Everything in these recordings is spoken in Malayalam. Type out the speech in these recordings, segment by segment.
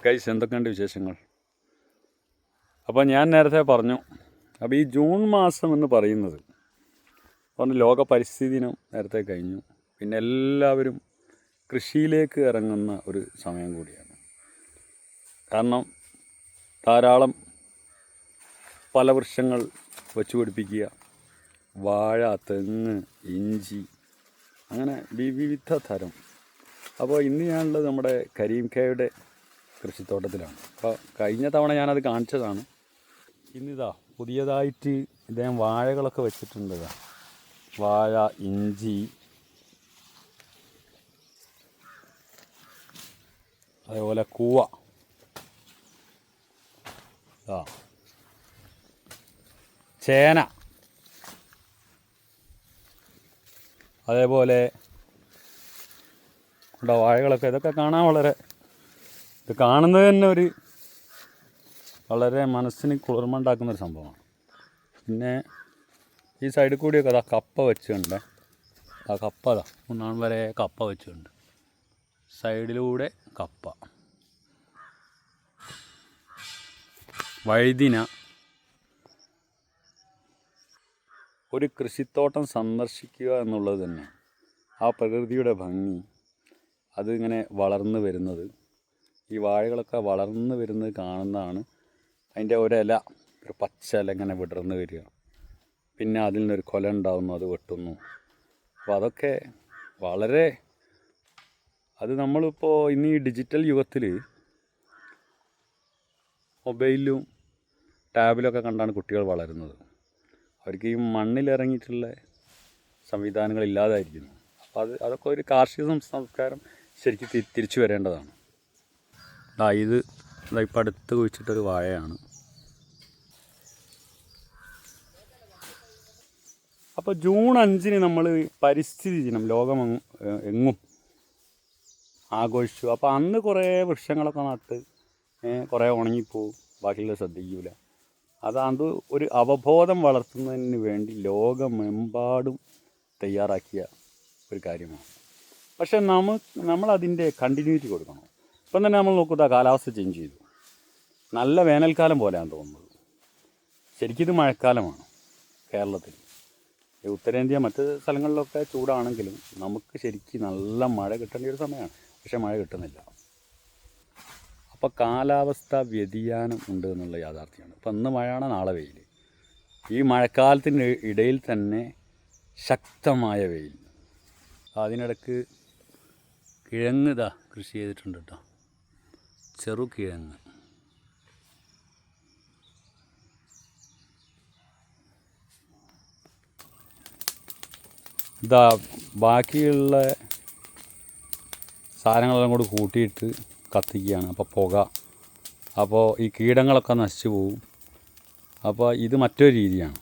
ഗൈസ്, എന്തൊക്കെയുണ്ട് വിശേഷങ്ങൾ? അപ്പോൾ ഞാൻ നേരത്തെ പറഞ്ഞു, അപ്പോൾ ഈ ജൂൺ മാസം എന്ന് പറയുന്നത് ലോക പരിസ്ഥിതി ദിനം നേരത്തെ കഴിഞ്ഞു. പിന്നെ എല്ലാവരും കൃഷിയിലേക്ക് ഇറങ്ങുന്ന ഒരു സമയം കൂടിയാണ്. കാരണം ധാരാളം ഫലവൃക്ഷങ്ങൾ വെച്ച് പിടിപ്പിക്കുക, വാഴ, തെങ്ങ്, ഇഞ്ചി, അങ്ങനെ വിവിധ തരം. അപ്പോൾ ഇന്ന് ഞാനുള്ളത് നമ്മുടെ കരീംഖയുടെ കൃഷിത്തോട്ടത്തിലാണ്. അപ്പോൾ കഴിഞ്ഞ തവണ ഞാനത് കാണിച്ചതാണ്. ഇന്നിതാ പുതിയതായിട്ട് ഇദ്ദേഹം വാഴകളൊക്കെ വെച്ചിട്ടുണ്ട്. വാഴ, ഇഞ്ചി, അതേപോലെ കൂവ, ചേന, അതേപോലെ വാഴകളൊക്കെ. ഇതൊക്കെ കാണാൻ ഇത് കാണുന്നത് തന്നെ വളരെ മനസ്സിന് കുളിർമ ഉണ്ടാക്കുന്നൊരു സംഭവമാണ്. പിന്നെ ഈ സൈഡിൽ കൂടിയൊക്കെ അതാ കപ്പ വെച്ചിട്ടുണ്ട്. ആ കപ്പ ഒന്നാണ് വരെ കപ്പ വെച്ചിട്ടുണ്ട്. സൈഡിലൂടെ കപ്പ, വഴുതിന. ഒരു കൃഷിത്തോട്ടം സന്ദർശിക്കുക എന്നുള്ളത് തന്നെ ആ പ്രകൃതിയുടെ ഭംഗി, അതിങ്ങനെ വളർന്നു വരുന്നത്, ഈ വാഴകളൊക്കെ വളർന്നു വരുന്നത് കാണുന്നതാണ്. അതിൻ്റെ ഒരില, ഒരു പച്ച ഇല ഇങ്ങനെ വിടർന്ന് വരിക, പിന്നെ അതിൽ നിന്നൊരു കൊല ഉണ്ടാകുന്നു, അത് വെട്ടുന്നു. അപ്പോൾ അതൊക്കെ വളരെ, അത് നമ്മളിപ്പോൾ ഇന്ന് ഈ ഡിജിറ്റൽ യുഗത്തിൽ മൊബൈലിലും ടാബിലൊക്കെ കണ്ടാണ് കുട്ടികൾ വളരുന്നത്. അവർക്ക് ഈ മണ്ണിലിറങ്ങിയിട്ടുള്ള സംവിധാനങ്ങൾ ഇല്ലാതായിരിക്കുന്നു. അപ്പോൾ അതൊക്കെ ഒരു കാർഷിക സംസ്കാരം ശരിക്കും തിരിച്ചു വരേണ്ടതാണ്. ഇത് ഇപ്പം അടുത്ത് കുഴിച്ചിട്ടൊരു വാഴയാണ്. അപ്പോൾ ജൂൺ 5 നമ്മൾ പരിസ്ഥിതി ദിനം എങ്ങും ആഘോഷിച്ചു. അപ്പോൾ അന്ന് കുറേ വൃക്ഷങ്ങളൊക്കെ നട്ട് കുറേ ഉണങ്ങിപ്പോവും, ബാക്കിയുള്ള ശ്രദ്ധിക്കില്ല. അത് ഒരു അവബോധം വളർത്തുന്നതിന് വേണ്ടി ലോകമെമ്പാടും തയ്യാറാക്കിയ ഒരു കാര്യമാണ്. പക്ഷെ നമ്മളതിൻ്റെ കണ്ടിന്യൂറ്റി കൊടുക്കണം. ഇപ്പം തന്നെ നമ്മൾ നോക്കുക, കാലാവസ്ഥ ചേഞ്ച് ചെയ്തു. നല്ല വേനൽക്കാലം പോലെയാണ് തോന്നുന്നത്. ശരിക്കും ഇത് മഴക്കാലമാണ് കേരളത്തിൽ. ഉത്തരേന്ത്യ മറ്റ് സ്ഥലങ്ങളിലൊക്കെ ചൂടാണെങ്കിലും നമുക്ക് ശരിക്കും നല്ല മഴ കിട്ടേണ്ട ഒരു സമയമാണ്. പക്ഷെ മഴ കിട്ടുന്നില്ല. അപ്പോൾ കാലാവസ്ഥ വ്യതിയാനം ഉണ്ട് എന്നുള്ള യാഥാർത്ഥ്യമാണ്. ഇപ്പം ഇന്ന് മഴയാണ്, നാളെ വെയിൽ. ഈ മഴക്കാലത്തിന് ഇടയിൽ തന്നെ ശക്തമായ വെയിൽ. അതിനിടക്ക് കിഴങ്ങ് കൃഷി ചെയ്തിട്ടുണ്ട് കേട്ടോ, ചെറുകിഴങ്ങ്. ബാക്കിയുള്ള സാധനങ്ങളെല്ലാം കൂടി കൂട്ടിയിട്ട് കത്തിക്കുകയാണ്. അപ്പോൾ പുക, അപ്പോൾ ഈ കീടങ്ങളൊക്കെ നശിച്ചു പോവും. അപ്പോൾ ഇത് മറ്റൊരു രീതിയാണ്.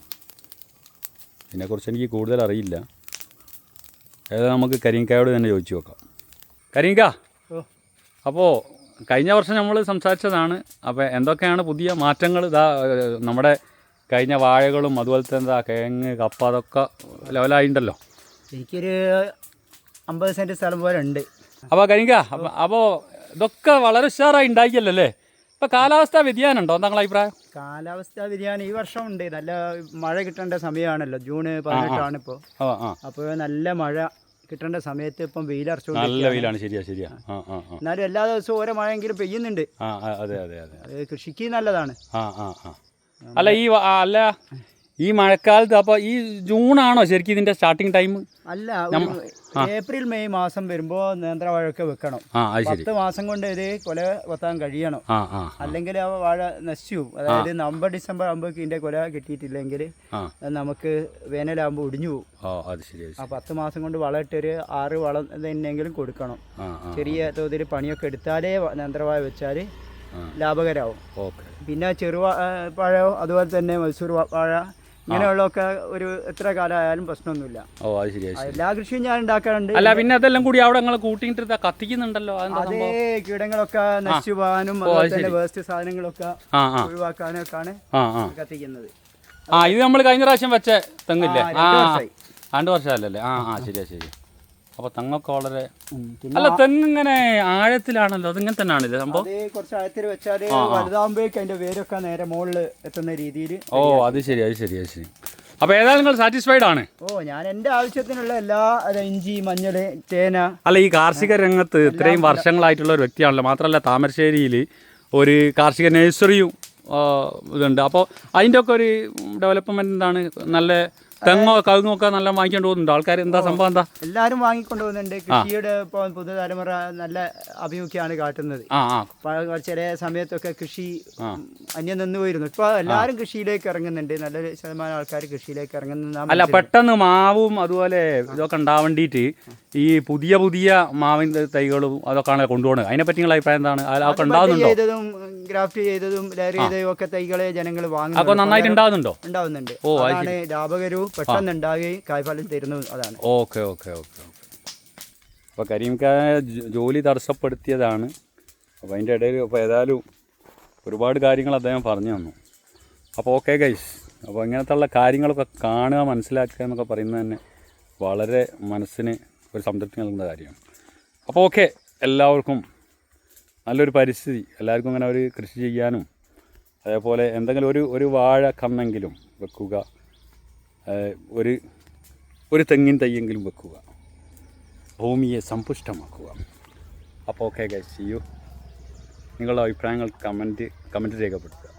ഇതിനെക്കുറിച്ച് എനിക്ക് കൂടുതൽ അറിയില്ല. ഏതായാലും നമുക്ക് കരീംഖയോട് തന്നെ ചോദിച്ചു നോക്കാം. കരീംഖ, അപ്പോൾ കഴിഞ്ഞ വർഷം നമ്മൾ സംസാരിച്ചതാണ്. അപ്പോൾ എന്തൊക്കെയാണ് പുതിയ മാറ്റങ്ങൾ? നമ്മുടെ കഴിഞ്ഞ വാഴകളും അതുപോലെ തന്നെ കിഴങ്ങ്, കപ്പ, അതൊക്കെ ലെവലായിട്ടുണ്ടല്ലോ. എനിക്കൊരു 50 സെൻറ്റ് സ്ഥലം പോലെ ഉണ്ട്. അപ്പോൾ കരീംഖ, അപ്പോൾ ഇതൊക്കെ വളരെ ഉഷാറായി ഉണ്ടാക്കിയല്ലോ അല്ലേ? ഇപ്പോൾ കാലാവസ്ഥാ വ്യതിയാനം ഉണ്ടോ? എന്താ അഭിപ്രായം? കാലാവസ്ഥാ വ്യതിയാനം ഈ വർഷം ഉണ്ട്. നല്ല മഴ കിട്ടേണ്ട സമയമാണല്ലോ. ജൂൺ 18 ഇപ്പോൾ. അപ്പോൾ നല്ല മഴ കിട്ടേണ്ട സമയത്ത് ഇപ്പം വെയിലറച്ചു, നല്ല വെയിലാണ്. ശരിയാ. എന്നാലും എല്ലാ ദിവസവും ഓരോ മഴയെങ്കിലും പെയ്യുന്നുണ്ട്. അതെ. അത് കൃഷിക്ക് നല്ലതാണ്. അല്ല ഈ മഴക്കാലത്ത് അപ്പോൾ ഈ ജൂണാണോ ശരിക്കും ഇതിൻ്റെ സ്റ്റാർട്ടിങ് ടൈം? അല്ല, ഏപ്രിൽ മെയ് മാസം വരുമ്പോൾ നേന്ത്രവാഴയൊക്കെ വെക്കണം. 10 മാസം കൊണ്ട് ഇത് കൊല കൊത്താൻ കഴിയണം. അല്ലെങ്കിൽ ആ വാഴ നശിച്ചു. അതായത് നവംബർ ഡിസംബർ ആകുമ്പോൾ ഇതിൻ്റെ കൊല കിട്ടിയിട്ടില്ലെങ്കിൽ നമുക്ക് വേനലാകുമ്പോൾ ഒടിഞ്ഞു പോകും. ആ 10 മാസം കൊണ്ട് വളമിട്ടൊരു 6 വളം തന്നെയെങ്കിലും കൊടുക്കണം. ചെറിയ തോതിൽ പണിയൊക്കെ എടുത്താലേ നേന്ത്രവാഴ വെച്ചാൽ ലാഭകരമാവും. പിന്നെ ചെറുപഴം, അതുപോലെ തന്നെ മൈസൂർ വാഴ, ഇങ്ങനെയുള്ളതൊക്കെ ഒരു എത്ര കാലമായാലും പ്രശ്നമൊന്നുമില്ല. എല്ലാ കൃഷിയും ഞാൻ ഉണ്ടാക്കാറുണ്ട്. അല്ല, പിന്നെ അതെല്ലാം കൂടി അവിടെ നിങ്ങൾ കൂട്ടിയിട്ട് കത്തിക്കുന്നുണ്ടല്ലോ. അതേ കീടങ്ങളൊക്കെ നശിച്ചു പോകാനും അതുപോലെ തന്നെ വേസ്റ്റ് സാധനങ്ങളൊക്കെ ഒഴിവാക്കാനും ഒക്കെയാണ് കത്തിക്കുന്നത്. ഇത് നമ്മൾ കഴിഞ്ഞ പ്രാവശ്യം വെച്ച തെങ്ങില്ലേ? 2 വർഷമല്ലേ? ശരി. അപ്പോൾ തെങ്ങൊക്കെ വളരെ അല്ല തെങ്ങ് ഇങ്ങനെ ആഴത്തിലാണല്ലോ, അതിങ്ങനെ തന്നെയാണിത് സംഭവം. കുറച്ച് ആഴത്തിൽ വെച്ചാൽ വലുതാകുമ്പോഴേക്ക് അതിന്റെ വേരൊക്കെ നേരെ മുകളിൽ എത്തുന്ന രീതിയിൽ. ഓ അത് ശരി. അപ്പോൾ ഏതായാലും നിങ്ങൾ സാറ്റിസ്ഫൈഡ് ആണ്? ഞാൻ എൻ്റെ ആവശ്യത്തിനുള്ള എല്ലാ ഇഞ്ചി, മഞ്ഞൾ, ചേന. അല്ല, ഈ കാർഷിക രംഗത്ത് ഇത്രയും വർഷങ്ങളായിട്ടുള്ള ഒരു വ്യക്തിയാണല്ലോ. മാത്രമല്ല താമരശ്ശേരിയിൽ ഒരു കാർഷിക നഴ്സറിയും ഇതുണ്ട്. അപ്പോൾ അതിൻ്റെ ഒക്കെ ഒരു ഡെവലപ്മെൻറ്റ് എന്താണ്? നല്ല തെങ്ങോ കവുങ്ങൊക്കെ നല്ല വാങ്ങിക്കൊണ്ട് പോകുന്നുണ്ട് ആൾക്കാർ? എന്താ സംഭവം? എന്താ എല്ലാവരും വാങ്ങിക്കൊണ്ട് പോകുന്നുണ്ട്. കൃഷിയുടെ ഇപ്പോൾ പുതുതലമുറ നല്ല അഭിമുഖ്യമാണ് കാട്ടുന്നത്. ചില സമയത്തൊക്കെ കൃഷി അന്യം നിന്ന് പോയിരുന്നു. ഇപ്പോൾ എല്ലാവരും കൃഷിയിലേക്ക് ഇറങ്ങുന്നുണ്ട്. നല്ലൊരു ശതമാനം ആൾക്കാർ കൃഷിയിലേക്ക് ഇറങ്ങുന്ന. അല്ല, പെട്ടെന്ന് മാവും അതുപോലെ ഇതൊക്കെ ഉണ്ടാവേണ്ടിയിട്ട് ഈ പുതിയ മാവിൻ്റെ തൈകളും അതൊക്കെയാണ് കൊണ്ടുപോകുന്നത്. അതിനെപ്പറ്റി നിങ്ങളുടെ അഭിപ്രായം എന്താണ്? അതൊക്കെ ഉണ്ടാകുന്നുണ്ടോ? ചെയ്തതും ഗ്രാഫ്റ്റ് ചെയ്തതും ലെയർ ചെയ്തതും ഒക്കെ തൈകളെ ജനങ്ങൾ വാങ്ങുന്നു. അപ്പോൾ നന്നായിട്ട് ഉണ്ടാകുന്നുണ്ട്. ഓ, അതാണ് ലാഭകരവും പെട്ടെന്ന് ഉണ്ടാകുകയും കായ്ഫലം തരുന്നതും അതാണ്. ഓക്കെ. അപ്പോൾ കരീംഖാനെ ജോലി തടസ്സപ്പെടുത്തിയതാണ്. അപ്പോൾ അതിൻ്റെ ഇടയിൽ അപ്പോൾ ഏതായാലും ഒരുപാട് കാര്യങ്ങൾ അദ്ദേഹം പറഞ്ഞു തന്നു. അപ്പോൾ ഓക്കെ ഗൈസ്, അപ്പോൾ ഇങ്ങനത്തെ ഉള്ള കാര്യങ്ങളൊക്കെ കാണുക, മനസ്സിലാക്കുക എന്നൊക്കെ പറയുന്നത് തന്നെ വളരെ മനസ്സിന് ഒരു സംതൃപ്തി നൽകുന്ന കാര്യമാണ്. അപ്പോൾ ഓക്കെ, എല്ലാവർക്കും നല്ലൊരു പരിസ്ഥിതി, എല്ലാവർക്കും ഇങ്ങനെ ഒരു കൃഷി ചെയ്യാനും അതേപോലെ എന്തെങ്കിലും ഒരു വാഴ കന്നെങ്കിലും വെക്കുക, ഒരു തെങ്ങിൻ തൈയെങ്കിലും വെക്കുക, ഭൂമിയെ സമ്പുഷ്ടമാക്കുക. അപ്പോൾ ഓക്കെ ഗൈസ്, സീ യു. നിങ്ങളുടെ അഭിപ്രായങ്ങൾ കമൻറ്റ് രേഖപ്പെടുത്തുക.